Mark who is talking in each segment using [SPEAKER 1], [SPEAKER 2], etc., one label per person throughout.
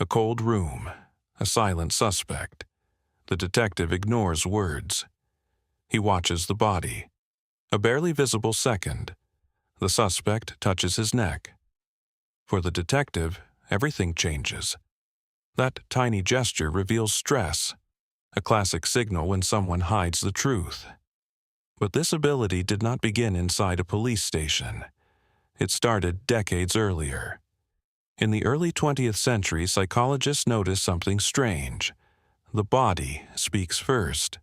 [SPEAKER 1] A cold room, a silent suspect. The detective ignores words. He watches the body. A barely visible second. The suspect touches his neck. For the detective, everything changes. That tiny gesture reveals stress, a classic signal when someone hides the truth. But this ability did not begin inside a police station. It started decades earlier. In the early 20th century, psychologists noticed something strange. The body speaks first.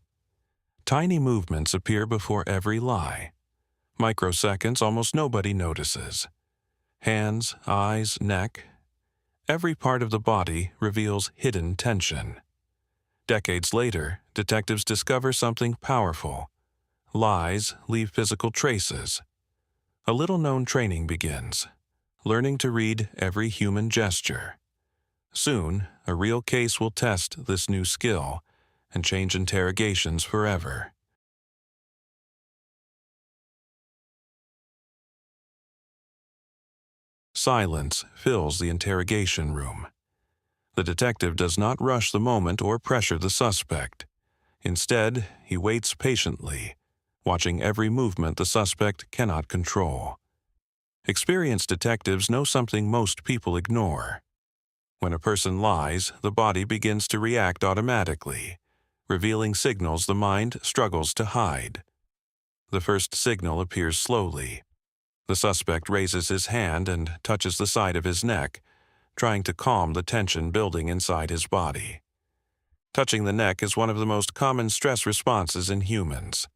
[SPEAKER 1] Tiny movements appear before every lie. Microseconds almost nobody notices. Hands, eyes, neck. Every part of the body reveals hidden tension. Decades later, detectives discover something powerful. Lies leave physical traces. A little-known training begins, learning to read every human gesture. Soon, a real case will test this new skill and change interrogations forever. Silence fills the interrogation room. The detective does not rush the moment or pressure the suspect. Instead, he waits patiently, watching every movement the suspect cannot control. Experienced detectives know something most people ignore. When a person lies, the body begins to react automatically, revealing signals the mind struggles to hide. The first signal appears slowly. The suspect raises his hand and touches the side of his neck, trying to calm the tension building inside his body. Touching the neck is one of the most common stress responses in humans.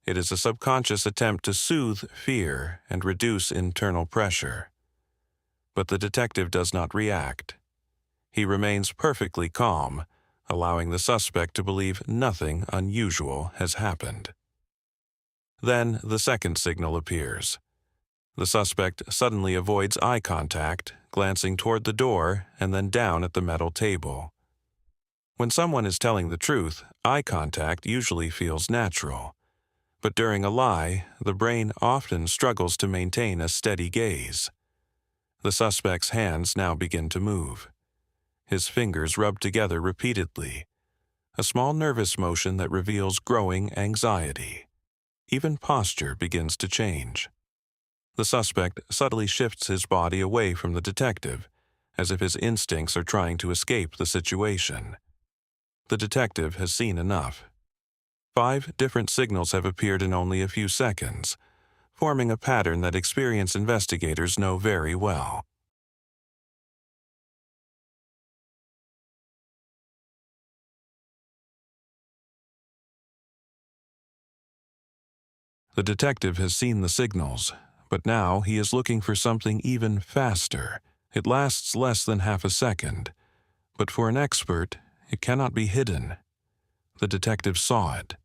[SPEAKER 1] It is a subconscious attempt to soothe fear and reduce internal pressure. But the detective does not react. He remains perfectly calm, allowing the suspect to believe nothing unusual has happened. Then the second signal appears. The suspect suddenly avoids eye contact, glancing toward the door and then down at the metal table. When someone is telling the truth, eye contact usually feels natural. But during a lie, the brain often struggles to maintain a steady gaze. The suspect's hands now begin to move. His fingers rub together repeatedly, a small nervous motion that reveals growing anxiety. Even posture begins to change. The suspect subtly shifts his body away from the detective, as if his instincts are trying to escape the situation. The detective has seen enough. 5 different signals have appeared in only a few seconds, forming a pattern that experienced investigators know very well. The detective has seen the signals, but now he is looking for something even faster. It lasts less than half a second, but for an expert, it cannot be hidden. The detective saw it,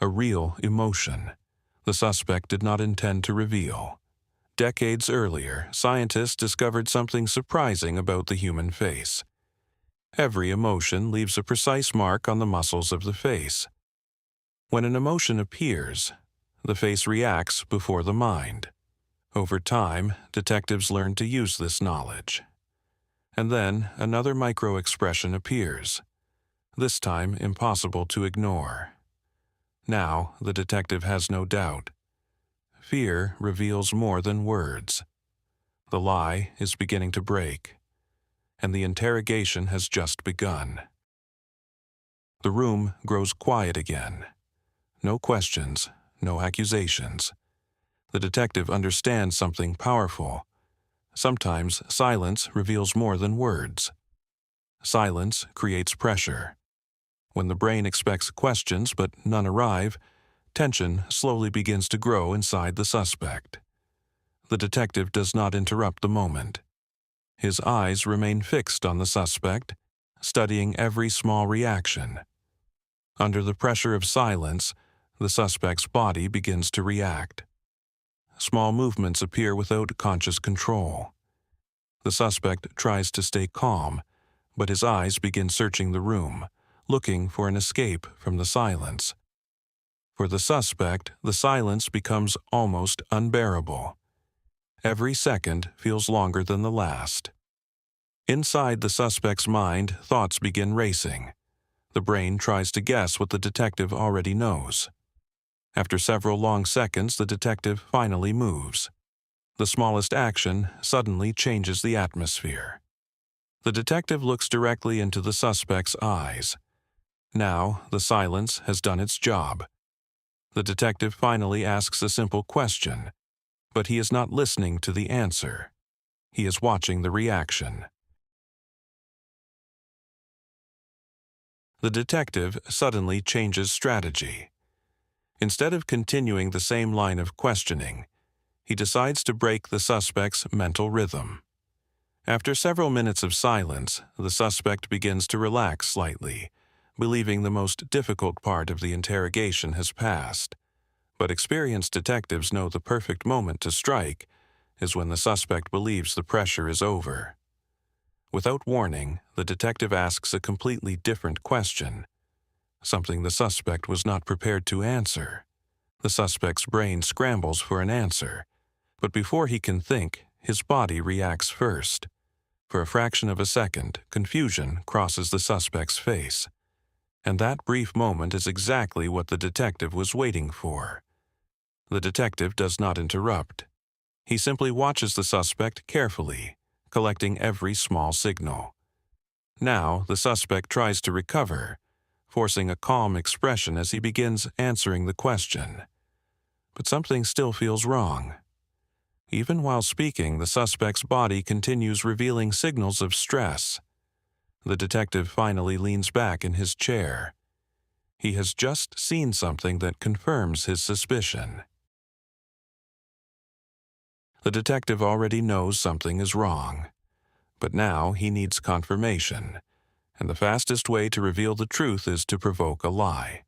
[SPEAKER 1] a real emotion. The suspect did not intend to reveal. Decades earlier, scientists discovered something surprising about the human face. Every emotion leaves a precise mark on the muscles of the face. When an emotion appears, the face reacts before the mind. Over time, detectives learn to use this knowledge. And then another micro-expression appears, this time impossible to ignore. Now the detective has no doubt. Fear reveals more than words. The lie is beginning to break, and the interrogation has just begun. The room grows quiet again. No questions, no accusations. The detective understands something powerful. Sometimes silence reveals more than words. Silence creates pressure. When the brain expects questions but none arrive, tension slowly begins to grow inside the suspect. The detective does not interrupt the moment. His eyes remain fixed on the suspect, studying every small reaction. Under the pressure of silence, the suspect's body begins to react. Small movements appear without conscious control. The suspect tries to stay calm, but his eyes begin searching the room, looking for an escape from the silence. For the suspect, the silence becomes almost unbearable. Every second feels longer than the last. Inside the suspect's mind, thoughts begin racing. The brain tries to guess what the detective already knows. After several long seconds, the detective finally moves. The smallest action suddenly changes the atmosphere. The detective looks directly into the suspect's eyes. Now, the silence has done its job. The detective finally asks a simple question, but he is not listening to the answer. He is watching the reaction. The detective suddenly changes strategy. Instead of continuing the same line of questioning, he decides to break the suspect's mental rhythm. After several minutes of silence, the suspect begins to relax slightly, believing the most difficult part of the interrogation has passed. But experienced detectives know the perfect moment to strike is when the suspect believes the pressure is over. Without warning, the detective asks a completely different question, something the suspect was not prepared to answer. The suspect's brain scrambles for an answer, but before he can think, his body reacts first. For a fraction of a second, confusion crosses the suspect's face. And that brief moment is exactly what the detective was waiting for. The detective does not interrupt. He simply watches the suspect carefully, collecting every small signal. Now, the suspect tries to recover, forcing a calm expression as he begins answering the question. But something still feels wrong. Even while speaking, the suspect's body continues revealing signals of stress. The detective finally leans back in his chair. He has just seen something that confirms his suspicion. The detective already knows something is wrong, but now he needs confirmation, and the fastest way to reveal the truth is to provoke a lie.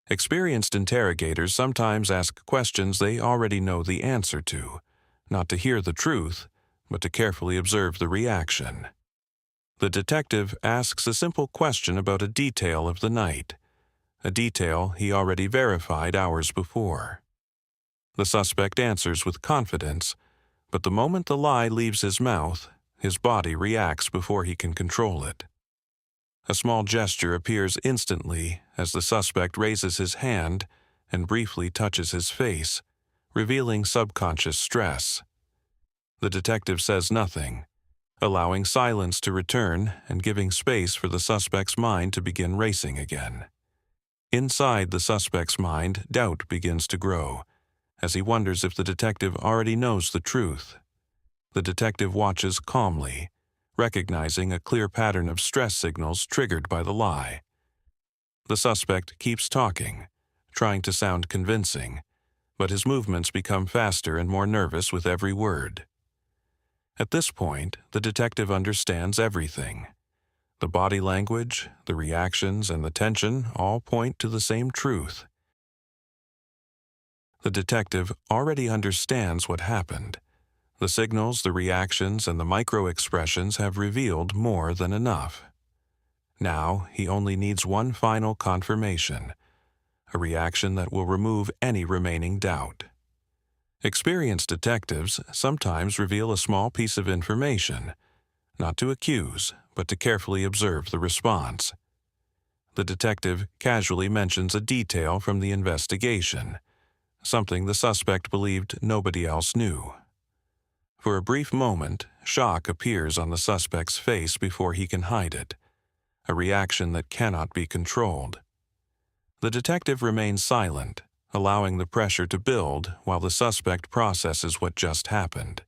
[SPEAKER 1] Experienced interrogators sometimes ask questions they already know the answer to, not to hear the truth, but to carefully observe the reaction. The detective asks a simple question about a detail of the night, a detail he already verified hours before. The suspect answers with confidence, but the moment the lie leaves his mouth, his body reacts before he can control it. A small gesture appears instantly as the suspect raises his hand and briefly touches his face, revealing subconscious stress. The detective says nothing, allowing silence to return and giving space for the suspect's mind to begin racing again. Inside the suspect's mind, doubt begins to grow, as he wonders if the detective already knows the truth. The detective watches calmly, recognizing a clear pattern of stress signals triggered by the lie. The suspect keeps talking, trying to sound convincing, but his movements become faster and more nervous with every word. At this point, the detective understands everything. The body language, the reactions, and the tension all point to the same truth. The detective already understands what happened. The signals, the reactions, and the micro-expressions have revealed more than enough. Now, he only needs one final confirmation, a reaction that will remove any remaining doubt. Experienced detectives sometimes reveal a small piece of information, not to accuse, but to carefully observe the response. The detective casually mentions a detail from the investigation, something the suspect believed nobody else knew. For a brief moment, shock appears on the suspect's face before he can hide it, a reaction that cannot be controlled. The detective remains silent, allowing the pressure to build while the suspect processes what just happened.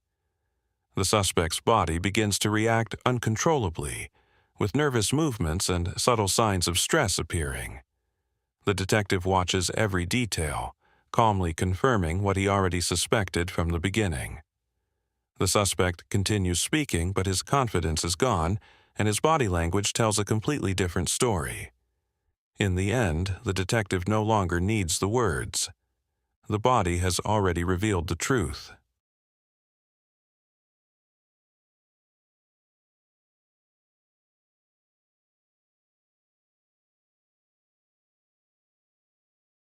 [SPEAKER 1] The suspect's body begins to react uncontrollably, with nervous movements and subtle signs of stress appearing. The detective watches every detail, calmly confirming what he already suspected from the beginning. The suspect continues speaking, but his confidence is gone, and his body language tells a completely different story. In the end, the detective no longer needs the words. The body has already revealed the truth.